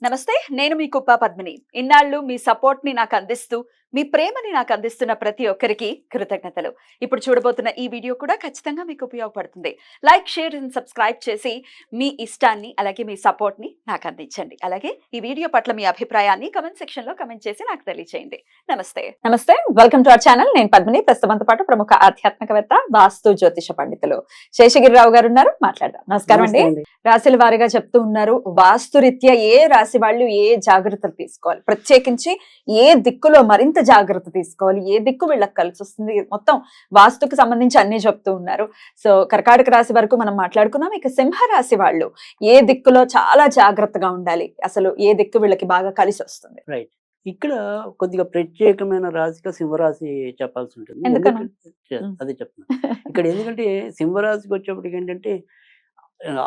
నమస్తే. నేను మీ కుప్ప పద్మిని. ఇన్నాళ్ళు మీ సపోర్ట్‌ని నాకందిస్తూ, మీ ప్రేమని నాకందిస్తున్న ప్రతి ఒక్కరికి కృతజ్ఞతలు. ఇప్పుడు చూడబోతున్న ఈ వీడియో కూడా ఖచ్చితంగా మీకు ఉపయోగపడుతుంది. లైక్, షేర్ అండ్ సబ్స్క్రైబ్ చేసి మీ ఇష్టాన్ని అలాగే మీ సపోర్ట్‌ని నాకందించండి. అలాగే ఈ వీడియో పట్ల మీ అభిప్రాయాన్ని కామెంట్ సెక్షన్‌లో కామెంట్ చేసి నాకు తెలియజేయండి. నమస్తే. నమస్తే. Welcome to our channel. నేను పద్మిని. ప్రస్తుతంతో పాటు ప్రముఖ ఆధ్యాత్మికవేత్త, వాస్తు జ్యోతిష పండితులు శేషగిరిరావు గారు ఉన్నారు. మాట్లాడదాం. నమస్కారం అండి. రాశుల వారీగా చెప్తూ ఉన్నారు. వాస్తు రీత్యా ఏ రాశి వాళ్ళు ఏ జాగ్రత్తలు తీసుకోవాలి, ప్రత్యేకించి ఏ దిక్కులో మరింత జాగ్రత్త తీసుకోవాలి, ఏ దిక్కు వీళ్ళకి కలిసి వస్తుంది, మొత్తం వాస్తుకు సంబంధించి అన్ని చెప్తూ ఉన్నారు. సో కర్కాటక రాశి వరకు మనం మాట్లాడుకున్నాం. ఇక సింహ రాశి వాళ్ళు ఏ దిక్కులో చాలా జాగ్రత్తగా ఉండాలి, అసలు ఏ దిక్కు వీళ్ళకి బాగా కలిసి వస్తుంది? రైట్. ఇక్కడ కొద్దిగా ప్రత్యేకమైన రాశిగా సింహరాశి చెప్పాల్సి ఉంటుంది. ఎందుకని? అదే చెప్తున్నా. ఇక్కడ ఎందుకంటే సింహరాశికి వచ్చేప్పటికి ఏంటంటే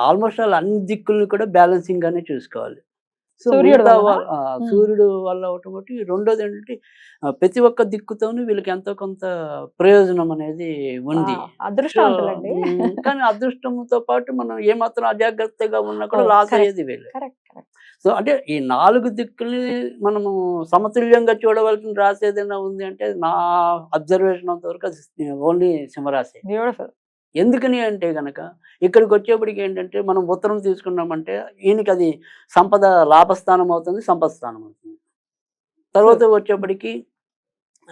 ఆల్మోస్ట్ ఆల్ అన్ని దిక్కుల్ని కూడా బ్యాలెన్సింగ్ గానే చూసుకోవాలి. సో సూర్యుడు వలన? సూర్యుడు వల్ల ఒకటి ఒకటి. రెండోది ఏంటంటే ప్రతి ఒక్క దిక్కుతోనూ వీళ్ళకి ఎంతో కొంత ప్రయోజనం అనేది ఉంది. అదృష్టవంతులండి. కానీ అదృష్టంతో పాటు మనం ఏమాత్రం అజాగ్రత్తగా ఉన్నా కూడా లాస్ అయ్యేది వీళ్ళు. సో అంటే ఈ 4 దిక్కుల్ని మనము సమతుల్యంగా చూడవలసిన రాశి ఏదైనా ఉంది అంటే నా అబ్జర్వేషన్ అంతవరకు అది ఓన్లీ సింహరాశి. బ్యూటిఫుల్. ఎందుకని అంటే గనక ఇక్కడికి వచ్చేప్పటికి ఏంటంటే మనం ఉత్తరం తీసుకున్నామంటే ఈయనకి అది సంపద లాభస్థానం అవుతుంది, సంపద స్థానం అవుతుంది. తర్వాత వచ్చేప్పటికి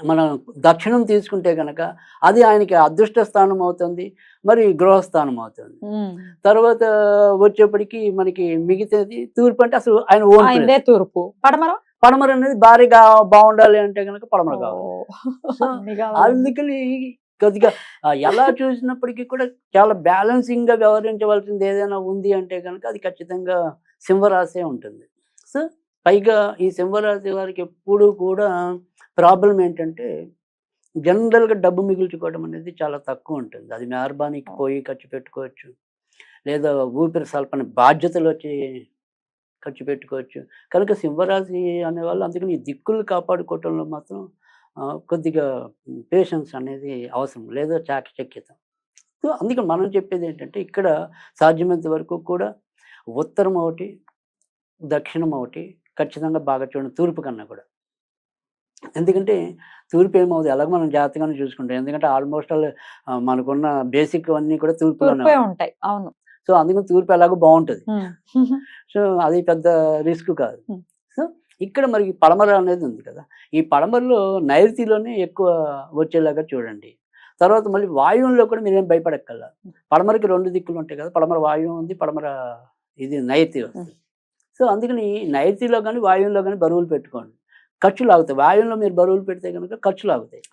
మనం దక్షిణం తీసుకుంటే గనక అది ఆయనకి అదృష్ట స్థానం అవుతుంది, మరి గృహస్థానం అవుతుంది. తర్వాత వచ్చేప్పటికి మనకి మిగతాది తూర్పు అంటే అసలు ఆయన ఓన్ తూర్పు. పడమర అనేది భారీగా బాగుండాలి అంటే గనక పడమర కావాలి. అందుకని కొద్దిగా ఎలా చూసినప్పటికీ కూడా చాలా బ్యాలెన్సింగ్ గా వ్యవహరించవలసింది ఏదైనా ఉంది అంటే కనుక అది ఖచ్చితంగా సింహరాశి ఉంటుంది. సో పైగా ఈ సింహరాశి వారికి ఎప్పుడు కూడా ప్రాబ్లం ఏంటంటే జనరల్గా డబ్బు మిగుల్చుకోవడం అనేది చాలా తక్కువ ఉంటుంది. అది మెహర్బానీకి పోయి ఖర్చు పెట్టుకోవచ్చు, లేదా ఊపిరి సల్పని బాధ్యతలు వచ్చి ఖర్చు పెట్టుకోవచ్చు. కనుక సింహరాశి అనేవాళ్ళు అందుకని ఈ దిక్కులు కాపాడుకోవటంలో మాత్రం కొద్దిగా పేషెన్స్ అనేది అవసరం, లేదా చాకచక్యత. సో అందుకని మనం చెప్పేది ఏంటంటే ఇక్కడ సాధ్యమైనంత వరకు కూడా ఉత్తరం ఒకటి, దక్షిణం ఒకటి ఖచ్చితంగా బాగా చూడండి, తూర్పు కన్నా కూడా. ఎందుకంటే తూర్పు ఏమవుతుంది ఎలాగో మనం జాగ్రత్తగానే చూసుకుంటాం. ఎందుకంటే ఆల్మోస్ట్ ఆల్ మనకున్న బేసిక్ అన్నీ కూడా తూర్పులోనే ఉంటాయి. అవును. సో అందుకని తూర్పు ఎలాగో బాగుంటుంది. సో అది పెద్ద రిస్క్ కాదు. సో ఇక్కడ మరి పడమర అనేది ఉంది కదా, ఈ పడమరలో నైరుతిలోనే ఎక్కువ వచ్చేలాగా చూడండి. తర్వాత మళ్ళీ వాయువులో కూడా మీరేం భయపడక్కర్లా. పడమరకి 2 దిక్కులు ఉంటాయి కదా, పడమర వాయువు ఉంది, పడమర ఇది నైరుతి వస్తుంది. సో అందుకని నైరుతిలో కానీ వాయువులో కానీ బరువులు పెట్టుకోండి, ఖర్చులు ఆగుతాయి. వాయువులో మీరు బరువులు పెడితే కనుక ఖర్చులు ఆగుతాయి.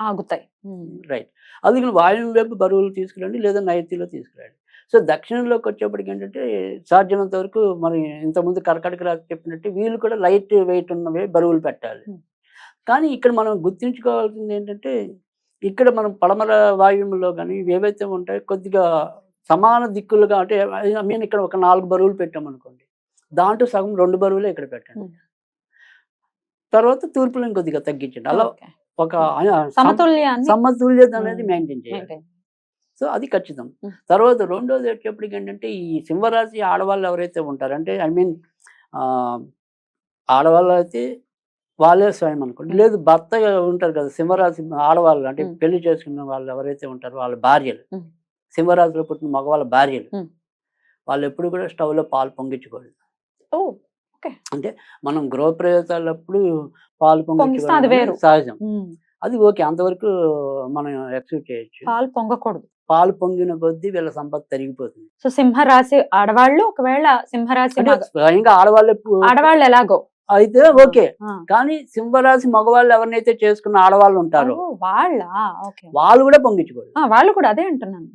రైట్. అందుకని వాయువు వైపు బరువులు తీసుకురండి, లేదా నైరుతిలో తీసుకురండి. సో దక్షిణంలోకి వచ్చేప్పటికి ఏంటంటే సాధ్యమైనంత వరకు మరి ఇంతకుముందు కర్కాటక రాశి చెప్పినట్టు వీళ్ళు కూడా లైట్ వెయిట్ ఉన్నవే బరువులు పెట్టాలి. కానీ ఇక్కడ మనం గుర్తుంచుకోవాల్సింది ఏంటంటే ఇక్కడ మనం పడమర వాయువులో కానీ ఏవైతే ఉంటాయో కొద్దిగా సమాన దిక్కులుగా, అంటే ఐ మీన్ ఇక్కడ ఒక 4 బరువులు పెట్టామనుకోండి, దాంట్లో సగం 2 బరువులే ఇక్కడ పెట్టండి. తర్వాత తూర్పులో ఇంకొద్దిగా తగ్గించండి. అలా ఒక సమతుల్యత అనేది మెయింటైన్ చేయాలి. సో అది ఖచ్చితం. తర్వాత రెండోది వచ్చేప్పటికి ఏంటంటే ఈ సింహరాశి ఆడవాళ్ళు ఎవరైతే ఉంటారో, అంటే ఐ మీన్ ఆడవాళ్ళు అయితే వాళ్ళే స్వయం అనుకోండి, లేదు భర్త ఉంటారు కదా సింహరాశి ఆడవాళ్ళు, అంటే పెళ్లి చేసుకున్న వాళ్ళు ఎవరైతే ఉంటారో వాళ్ళ భార్యలు, సింహరాశిలో పుట్టిన మగవాళ్ళ భార్యలు, వాళ్ళు ఎప్పుడు కూడా స్టవ్లో పాలు పొంగించకూడదు. అంటే మనం గృహప్రవేశాలప్పుడు పాలు పొంగించడం సహజం, అది ఓకే, అంతవరకు మనం యాక్సెప్ట్ చేయొచ్చు. పాలు పొంగకూడదు. పాలు పొంగిన కొద్దీ వీళ్ళ సంపద తరిగిపోతుంది. సో సింహరాశి ఆడవాళ్ళు ఒకవేళ సింహరాశి స్వయంగా ఆడవాళ్ళు ఎలాగో అయితే ఓకే, కానీ సింహరాశి మగవాళ్ళు ఎవరినైతే చేసుకున్న ఆడవాళ్ళు ఉంటారో వాళ్ళు కూడా పొంగించుకోరు. వాళ్ళు కూడా అదే అంటున్నాను.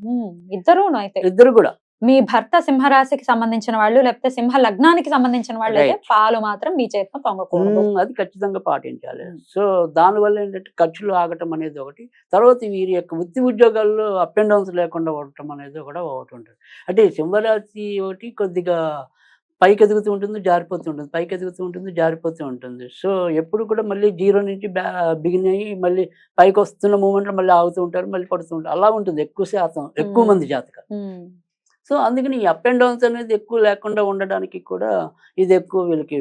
ఇద్దరు కూడా మీ భర్త సింహరాశికి సంబంధించిన వాళ్ళు, లేకపోతే సింహ లగ్నానికి సంబంధించిన వాళ్ళు అయితే పాలు మాత్రం మీ చేతితో పొంగకూడదు. అది ఖచ్చితంగా పాటించాలి. సో దానివల్ల ఏంటంటే ఖర్చులు ఆగటం అనేది ఒకటి. తర్వాత వీరి యొక్క వృత్తి ఉద్యోగాల్లో అప్ అండ్ డౌన్స్ లేకుండా ఉండటం అనేది కూడా ఒకటి ఉంటుంది. అంటే సింహరాశి ఒకటి కొద్దిగా పైకి ఎదుగుతూ ఉంటుంది, జారిపోతూ ఉంటుంది, పైకి ఎదుగుతూ ఉంటుంది, జారిపోతూ ఉంటుంది. సో ఎప్పుడు కూడా మళ్ళీ 0 నుంచి బిగిన్ అయ్యి మళ్ళీ పైకి వస్తున్న మూమెంట్లో మళ్ళీ ఆగుతూ ఉంటారు, మళ్ళీ పడుతూ ఉంటారు. అలా ఉంటుంది ఎక్కువ శాతం, ఎక్కువ మంది జాతకాలు. సో అందుకని ఈ అప్ అండ్ డౌన్స్ అనేది ఎక్కువ లేకుండా ఉండడానికి కూడా ఇది ఎక్కువ వీళ్ళకి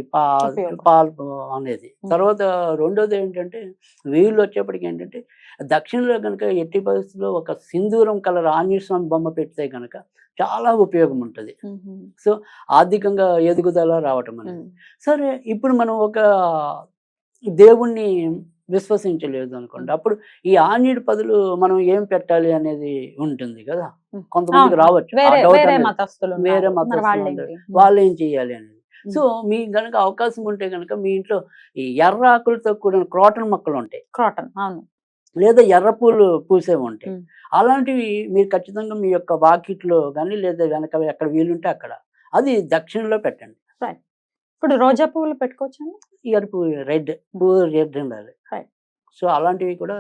ఉపయోగం. పాలు అనేది. తర్వాత రెండోది ఏంటంటే వీళ్ళు వచ్చేప్పటికి ఏంటంటే దక్షిణలో కనుక ఎట్టి పరిస్థితుల్లో ఒక సింధూరం కలర్ ఆంజనేయ స్వామి బొమ్మ పెడితే కనుక చాలా ఉపయోగం ఉంటుంది. సో ఆర్థికంగా ఎదుగుదల రావటం అనేది. సరే ఇప్పుడు మనం ఒక దేవుణ్ణి విశ్వసించలేదు అనుకోండి, అప్పుడు ఈ ఆంజనేయుడి బదులు మనం ఏం పెట్టాలి అనేది ఉంటుంది కదా, కొంతమందికి రావచ్చు ఆ వేరే డౌట్ వేరే అనేది. మతస్థులు వేరే ఉన్నారు. మరి మతస్థులు వాళ్ళేంటి? ఉంటారు. వాళ్ళు ఏం చేయాలి అనేది. సో మీకు గనక అవకాశం ఉంటే గనక మీ ఇంట్లో ఈ ఎర్ర ఆకులతో కూడిన క్రోటన్ మొక్కలు ఉంటాయి, క్రాటన్, అవును. లేదా ఎర్ర పూలు పూసేవి ఉంటాయి. మ్. అలాంటివి మీరు ఖచ్చితంగా మీ యొక్క వాకిట్లో కానీ లేదా వెనక ఎక్కడ వీలుంటే అక్కడ అది దక్షిణలో పెట్టండి. ఇప్పుడు రోజా పువ్వులు పెట్టుకోవచ్చండి? ఎరుపు రెడ్ పువ్వు రెడ్ ఉండాలి. Right. సో అలాంటివి కూడా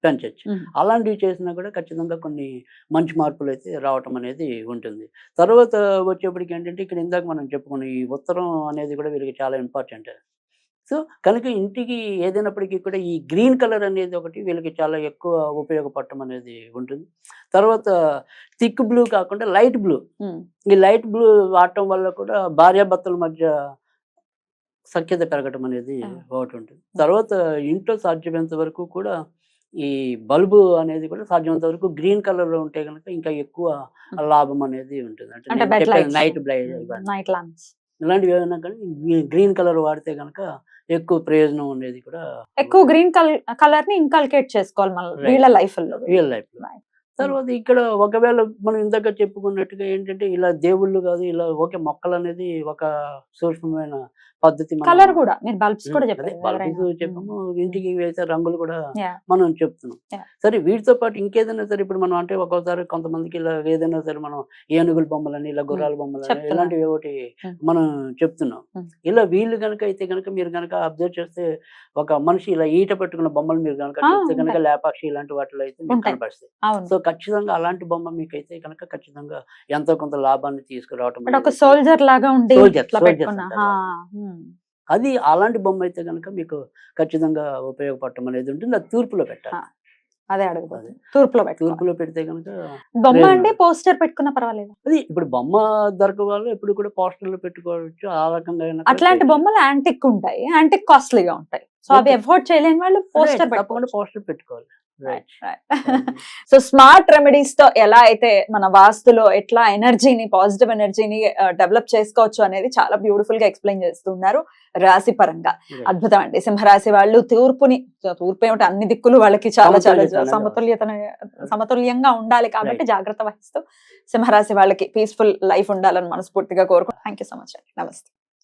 పెంచవచ్చు. అలాంటివి చేసినా కూడా ఖచ్చితంగా కొన్ని మంచి మార్పులు అయితే రావటం అనేది ఉంటుంది. తర్వాత వచ్చేప్పటికి ఏంటంటే ఇక్కడ ఇందాక మనం చెప్పుకున్న ఈ ఉత్తరం అనేది కూడా వీళ్ళకి చాలా ఇంపార్టెంట్. సో కనుక ఇంటికి ఏదైనప్పటికీ కూడా ఈ గ్రీన్ కలర్ అనేది ఒకటి వీళ్ళకి చాలా ఎక్కువ ఉపయోగపడటం అనేది ఉంటుంది. తర్వాత థిక్ బ్లూ కాకుండా లైట్ బ్లూ, ఈ లైట్ బ్లూ వాడటం వల్ల కూడా భార్యాభర్తల మధ్య సఖ్యత పెరగటం అనేది ఒకటి ఉంటుంది. తర్వాత ఇంట్లో సాధ్యమైనంత వరకు కూడా ఈ బల్బు అనేది కూడా సాధ్యమైనంత వరకు గ్రీన్ కలర్ లో ఉంటే కనుక ఇంకా ఎక్కువ లాభం అనేది ఉంటుంది. అంటే bed lights. Night blight night lamps ఇలాంటివి ఏమైనా కానీ గ్రీన్ కలర్ వాడితే కనుక ఎక్కువ ప్రయోజనం అనేది కూడా ఎక్కువ గ్రీన్ కలర్ ని ఇంకల్కేట్ చేసుకోవాలి మన Right. వీళ్ళ లైఫ్ లో. రియల్ లైఫ్ లో. తర్వాత ఇక్కడ ఒకవేళ మనం ఇందాక చెప్పుకున్నట్టుగా ఏంటంటే ఇలా దేవుళ్ళు కాదు, ఇలా ఓకే మొక్కలు అనేది ఒక సూక్ష్మమైన పద్ధతి. కలర్ కూడా మీరు బల్బ్స్ కూడా చెప్పారు. చెప్పాము, ఇంటికి వేసే రంగులు కూడా Yeah. మనం చెప్తున్నాం. Yeah. సరే వీటితో పాటు ఇంకేదైనా సరే ఇప్పుడు మనం అంటే ఒక్కోసారి కొంతమందికి ఇలా ఏదైనా సరే మనం ఏనుగుల బొమ్మలని ఇలా గుర్రాల బొమ్మలని చెప్తున్నాం. ఇలాంటివి ఒకటి మనం చెప్తున్నాం. ఇలా వీళ్ళు కనుక అయితే కనుక మీరు కనుక అబ్జర్వ్ చేస్తే ఒక మనిషి ఇలా ఈట పెట్టుకున్న బొమ్మలు మీరు కనుక చూస్తే కనుక ఉంటాయి. లేపాక్షి ఇలాంటి వాటిలో అయితే మీకు ఉంటాయి. కనపరుస్తాయి. అవును. సో ఖచ్చితంగా అలాంటి బొమ్మ మీకైతే కనుక ఖచ్చితంగా ఎంతో కొంత లాభాన్ని తీసుకురావటం అంటే ఒక అనేది. సోల్జర్ లాగా ఉండి Soldier, ఇట్లా soldiers పెట్టుకున్నా. అంటారు. అది అలాంటి బొమ్మ అయితే కనుక మీకు ఖచ్చితంగా ఉపయోగపడటం అనేది ఉంటుంది. అది తూర్పులో పెట్టాలి. అదే అడుగుతుంది. తూర్పులో పెట్టుకోవాలి. తూర్పులో పెడితే కనుక బొమ్మ ప్రయోజనం. అంటే పోస్టర్ పెట్టుకున్నా పర్వాలేదు. అది ఇప్పుడు బొమ్మ దొరక వాళ్ళు ఎప్పుడు కూడా పోస్టర్లు పెట్టుకోవచ్చు. ఆ రకంగా అయినా కూడా అట్లాంటి చేయొచ్చు. బొమ్మలు యాంటిక్ ఉంటాయి, యాంటిక్ కాస్ట్లీగా ఉంటాయి. సో అవి Okay. ఎఫోర్డ్ చేయలేని వాళ్ళు పోస్టర్ Right, తప్పకుండా పెట్టుకోవాలి. పోస్టర్ పెట్టుకోవాలి. రైట్. సో స్మార్ట్ రెమెడీస్ తో ఎలా అయితే మన వాస్తులో ఎట్లా ఎనర్జీని, పాజిటివ్ ఎనర్జీని డెవలప్ చేసుకోవచ్చు అనేది చాలా బ్యూటిఫుల్ గా ఎక్స్ప్లెయిన్ చేస్తున్నారు రాశి పరంగా. అద్భుతం అండి. సింహరాశి వాళ్ళు తూర్పు ఏమిటి అన్ని దిక్కులు వాళ్ళకి చాలా చాలా సమతుల్యంగా ఉండాలి కాబట్టి జాగ్రత్త వహిస్తూ సింహరాశి వాళ్ళకి పీస్ఫుల్ లైఫ్ ఉండాలని మనస్ఫూర్తిగా కోరుకుంటున్నాను. థ్యాంక్ యూ సో మచ్ అండి. నమస్తే.